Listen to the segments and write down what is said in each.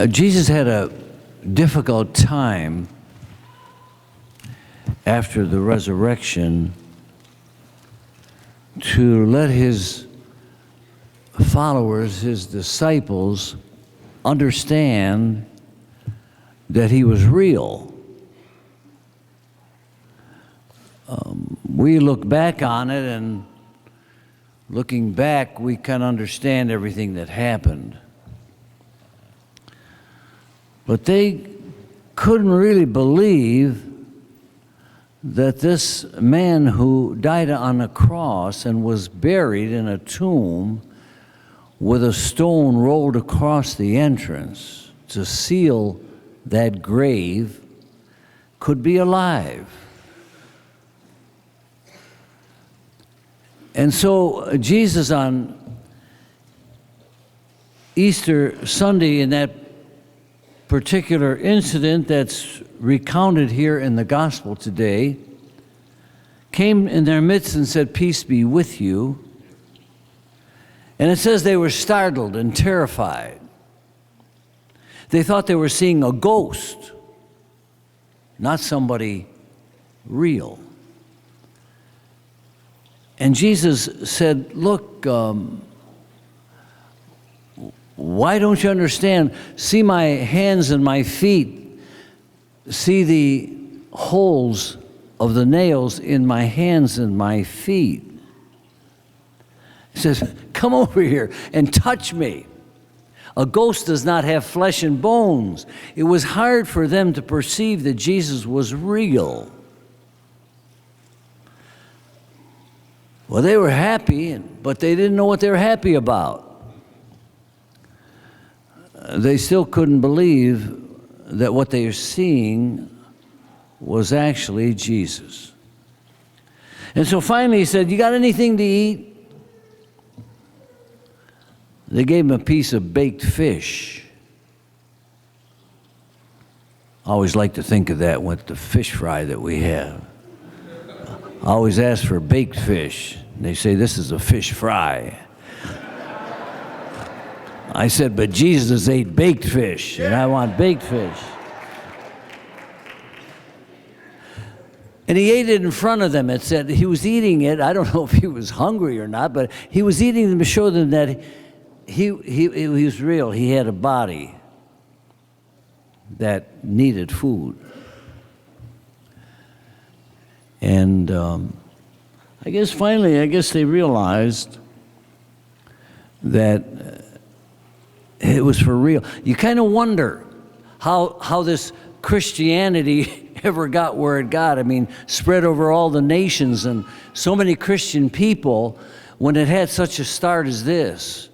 Jesus had a difficult time after the resurrection to let his followers, his disciples, understand that he was real. We look back on it, and looking back, we can understand everything that happened. But they couldn't really believe that this man who died on a cross and was buried in a tomb with a stone rolled across the entrance to seal that grave could be alive. And so Jesus on Easter Sunday, in that particular incident that's recounted here in the gospel today, came in their midst and said, "Peace be with you." And it says they were startled and terrified. They thought they were seeing a ghost, not somebody real. And Jesus said, "Look, why don't you understand? See my hands and my feet. See the holes of the nails in my hands and my feet." He says, "Come over here and touch me." A ghost does not have flesh and bones. It was hard for them to perceive that Jesus was real. Well, they were happy, but they didn't know what they were happy about. They still couldn't believe that what they were seeing was actually Jesus. And so finally he said, "You got anything to eat?" They gave him a piece of baked fish. I always like to think of that with the fish fry that we have. I always ask for baked fish. They say, "This is a fish fry." I said, "But Jesus ate baked fish, and I want baked fish." And he ate it in front of them. It said he was eating it. I don't know if he was hungry or not, but he was eating them to show them that he was real. He had a body that needed food. And I guess they realized that it was for real. You kind of wonder how this Christianity ever got where it got. I mean, spread over all the nations, and so many Christian people, when it had such a start as this,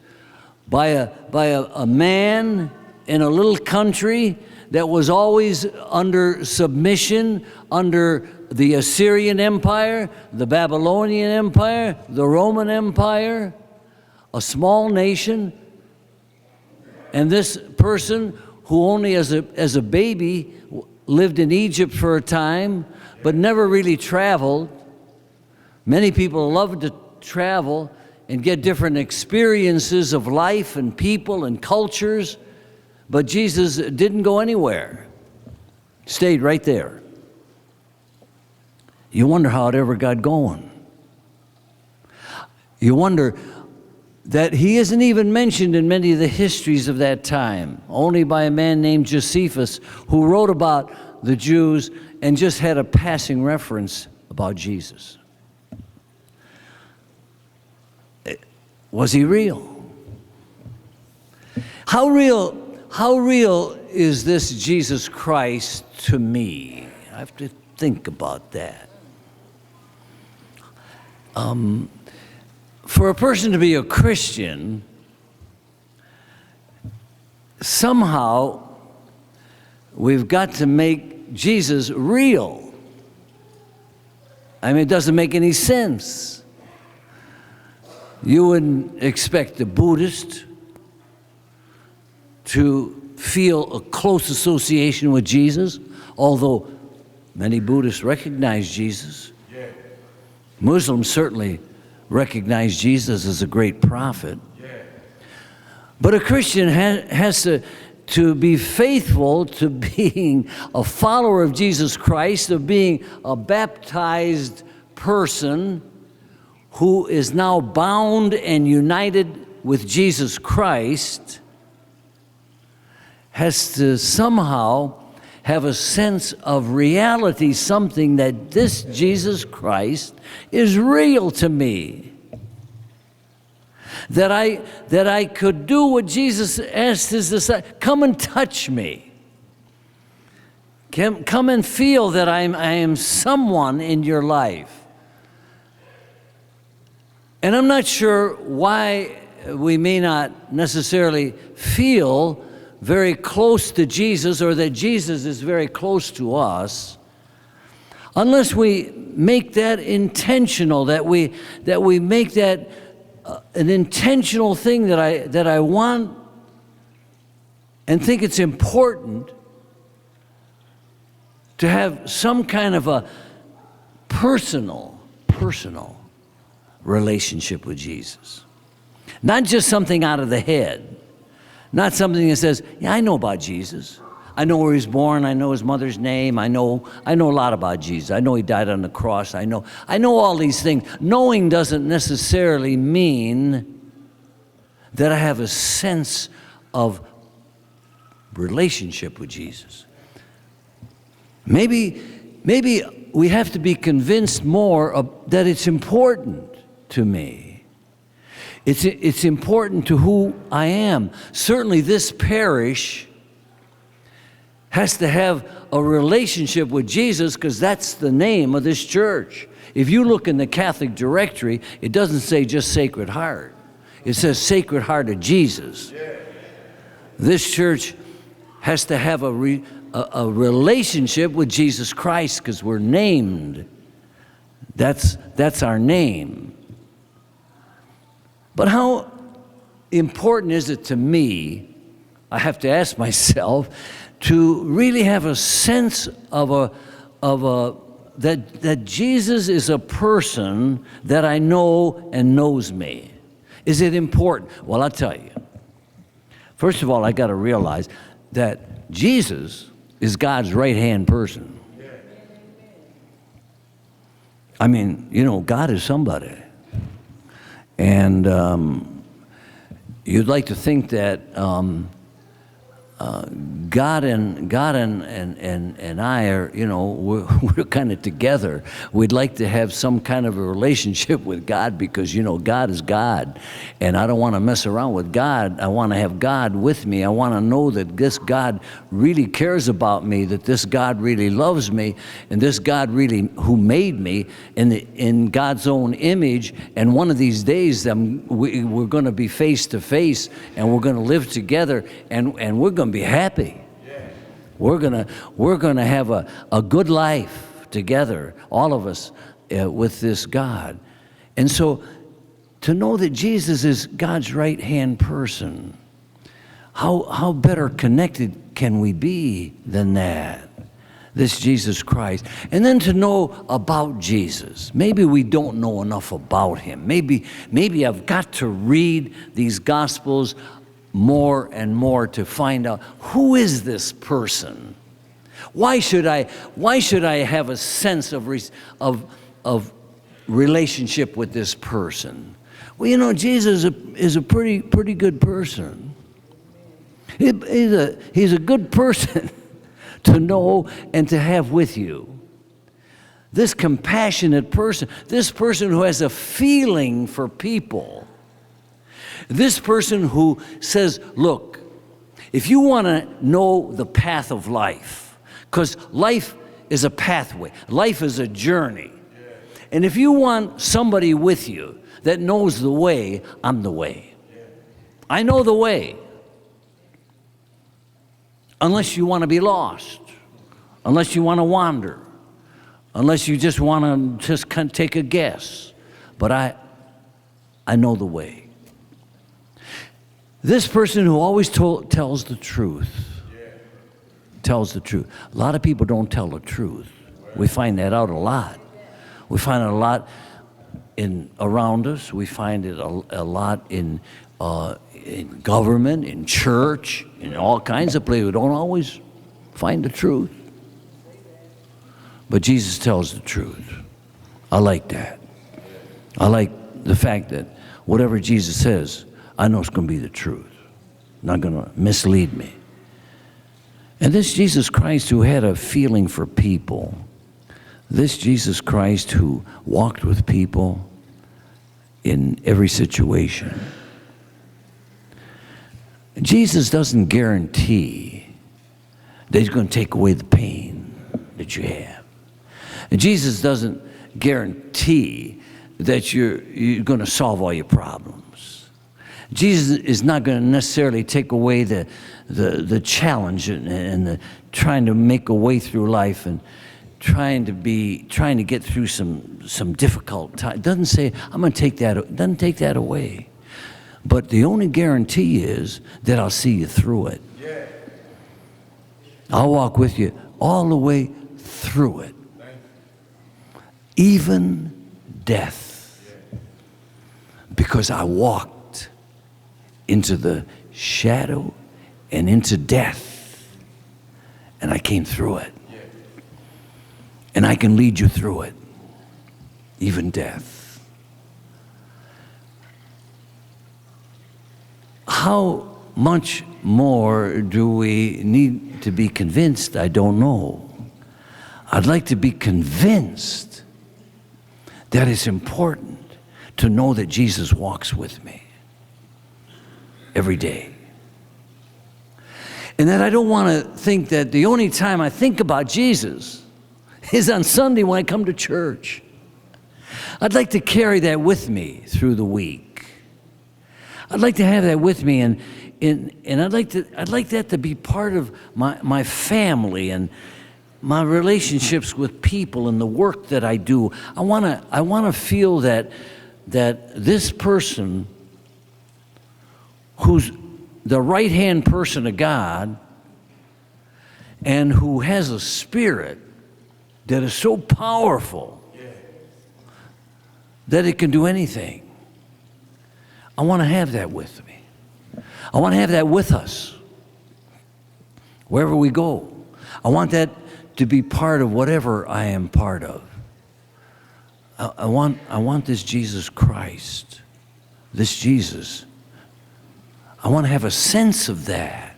by a man in a little country that was always under submission, under the Assyrian Empire, the Babylonian Empire, the Roman Empire, a small nation. And this person who only as a baby lived in Egypt for a time, but never really traveled. Many people love to travel and get different experiences of life and people and cultures, but Jesus didn't go anywhere. Stayed right there. You wonder how it ever got going. You wonder that he isn't even mentioned in many of the histories of that time, only by a man named Josephus, who wrote about the Jews and just had a passing reference about Jesus. Was he real? How real is this Jesus Christ to me? I have to think about that. For a person to be a Christian, somehow we've got to make Jesus real. I mean, it doesn't make any sense. You wouldn't expect a Buddhist to feel a close association with Jesus, although many Buddhists recognize Jesus. Muslims certainly recognize Jesus as a great prophet. But a Christian has to to be faithful to being a follower of Jesus Christ, of being a baptized person who is now bound and united with Jesus Christ, has to somehow have a sense of reality, something that this Jesus Christ is real to me. That I could do what Jesus asked his disciples, come and touch me. Come and feel that I am someone in your life. And I'm not sure why we may not necessarily feel very close to Jesus, or that Jesus is very close to us, unless we make that intentional, that we make that an intentional thing that I want and think it's important to have some kind of a personal relationship with Jesus. Not just something out of the head. Not something that says, yeah, I know about Jesus. I know where he was born. I know his mother's name. I know a lot about Jesus. I know he died on the cross. I know all these things. Knowing doesn't necessarily mean that I have a sense of relationship with Jesus. Maybe we have to be convinced more that it's important to me. It's important to who I am. Certainly this parish has to have a relationship with Jesus, because that's the name of this church. If you look in the Catholic directory, it doesn't say just Sacred Heart. It says Sacred Heart of Jesus. This church has to have a relationship with Jesus Christ, because we're named. That's our name. But how important is it to me, I have to ask myself, to really have a sense of that Jesus is a person that I know and knows me? Is it important? Well, I'll tell you. First of all, I got to realize that Jesus is God's right-hand person. I mean, God is somebody. And you'd like to think that God and I are, we're kind of together. We'd like to have some kind of a relationship with God, because, God is God. And I don't want to mess around with God. I want to have God with me. I want to know that this God really cares about me, that this God really loves me, and this God really, who made me in God's own image. And one of these days, we're going to be face to face, and we're going to live together, and we're going to be happy. We're gonna have a good life together, all of us, with this God. And so, to know that Jesus is God's right-hand person, how better connected can we be than that? This Jesus Christ. And then to know about Jesus. Maybe we don't know enough about him. Maybe I've got to read these Gospels more and more to find out, who is this person? Why should I have a sense of relationship with this person? Well, Jesus is a pretty good person. He's a good person to know and to have with you. This compassionate person, this person who has a feeling for people. This person who says, look, if you want to know the path of life, because life is a pathway, life is a journey. And if you want somebody with you that knows the way, I'm the way. I know the way. Unless you want to be lost, unless you want to wander, unless you just want to just kind of take a guess. But I know the way. This person who always tells the truth, tells the truth. A lot of people don't tell the truth. We find that out a lot. We find it a lot around us. We find it a lot in in government, in church, in all kinds of places. We don't always find the truth. But Jesus tells the truth. I like that. I like the fact that whatever Jesus says, I know it's going to be the truth. Not going to mislead me. And this Jesus Christ who had a feeling for people, this Jesus Christ who walked with people in every situation, Jesus doesn't guarantee that he's going to take away the pain that you have. And Jesus doesn't guarantee that you're going to solve all your problems. Jesus is not going to necessarily take away the challenge and the trying to make a way through life and trying to get through some difficult time. It doesn't say, I'm going to take that, it doesn't take that away. But the only guarantee is that I'll see you through it. Yeah. I'll walk with you all the way through it. Even death. Yeah. Because I walked into the shadow and into death. And I came through it. Yeah. And I can lead you through it. Even death. How much more do we need to be convinced? I don't know. I'd like to be convinced that it's important to know that Jesus walks with me every day. And that I don't want to think that the only time I think about Jesus is on Sunday when I come to church. I'd like to carry that with me through the week. I'd like to have that with me, and I'd like that to be part of my family and my relationships with people and the work that I do. I want to feel that this person who's the right-hand person of God and who has a spirit that is so powerful that it can do anything. I want to have that with me. I want to have that with us wherever we go. I want that to be part of whatever I am part of. I want this Jesus Christ, this Jesus. I want to have a sense of that.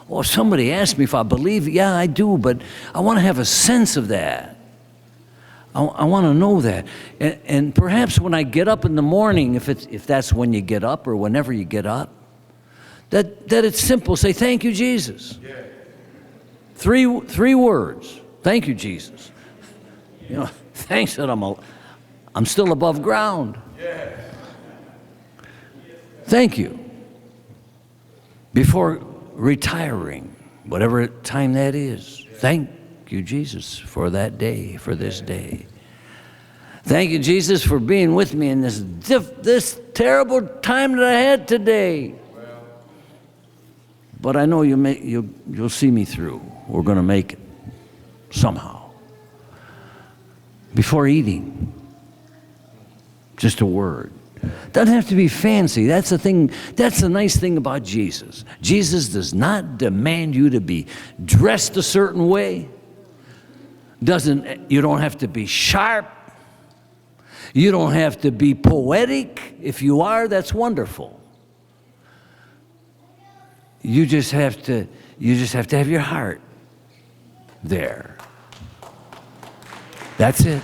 Well, if somebody asks me if I believe, yeah, I do, but I want to have a sense of that. I want to know that. And perhaps when I get up in the morning, if that's when you get up or whenever you get up, that it's simple. Say, thank you, Jesus. Yeah. Three words. Thank you, Jesus. You know, thanks that I'm still above ground. Yeah. Thank you. Before retiring, whatever time that is, thank you, Jesus, for that day, for this day. Thank you, Jesus, for being with me in this terrible time that I had today. But I know you'll see me through. We're going to make it somehow. Before eating, just a word. Doesn't have to be fancy. That's the thing. That's the nice thing about Jesus. Jesus does not demand you to be dressed a certain way. You don't have to be sharp. You don't have to be poetic. If you are, that's wonderful. You just have to have your heart there. That's it.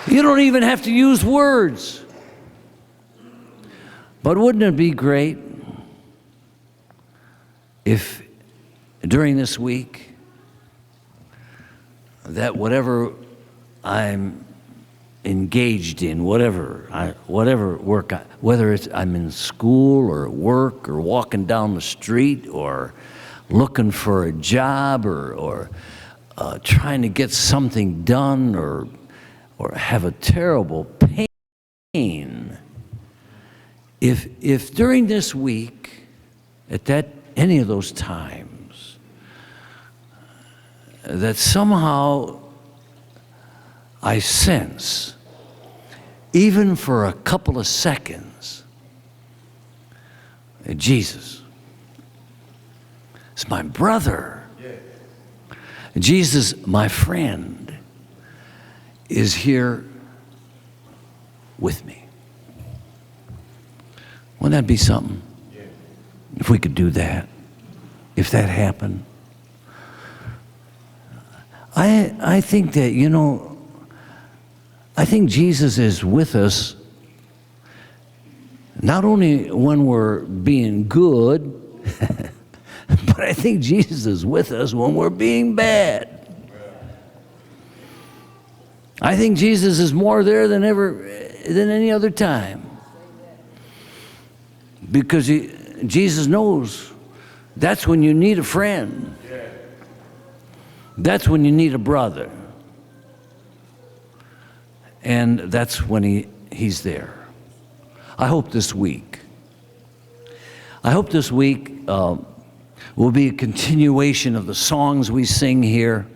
You don't even have to use words. But wouldn't it be great if during this week that whatever I'm engaged in, whatever work, whether I'm in school or at work or walking down the street or looking for a job or trying to get something done or have a terrible pain, if during this week, at any of those times, that somehow I sense even for a couple of seconds, Jesus is my brother. Jesus, my friend, is here with me. Wouldn't that be something? If we could do that, if that happened. I think that, I think Jesus is with us not only when we're being good, but I think Jesus is with us when we're being bad. I think Jesus is more there than any other time. Because Jesus knows that's when you need a friend. That's when you need a brother. And that's when he's there. I hope this week will be a continuation of the songs we sing here,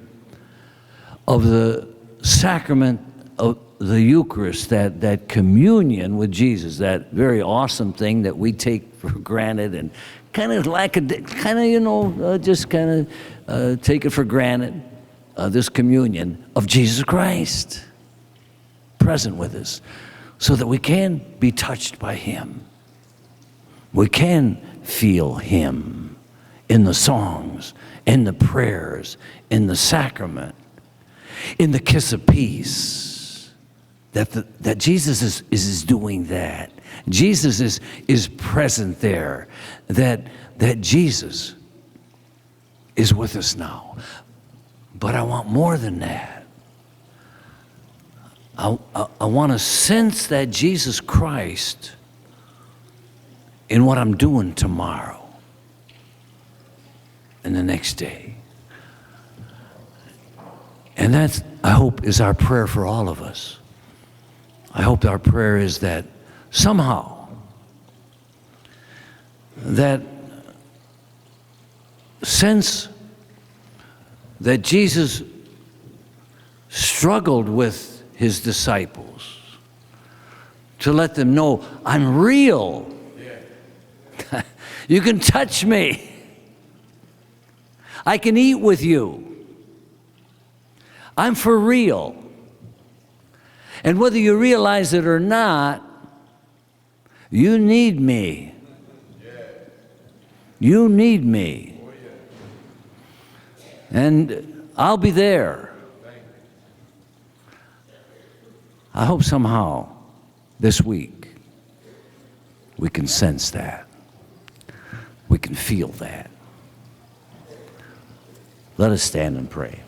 of the sacrament of the Eucharist, that communion with Jesus, that very awesome thing that we take for granted and just take it for granted, this communion of Jesus Christ present with us, so that we can be touched by him. We can feel him in the songs, in the prayers, in the sacrament, in the kiss of peace, that Jesus is doing that. Jesus is present there, that Jesus is with us now. But I want more than that. I want to sense that Jesus Christ in what I'm doing tomorrow and the next day. And that, I hope, is our prayer for all of us. I hope our prayer is that somehow that sense that Jesus struggled with his disciples to let them know, I'm real. Yeah. You can touch me. I can eat with you. I'm for real. And whether you realize it or not, you need me. You need me. And I'll be there. I hope somehow this week we can sense that. We can feel that. Let us stand and pray.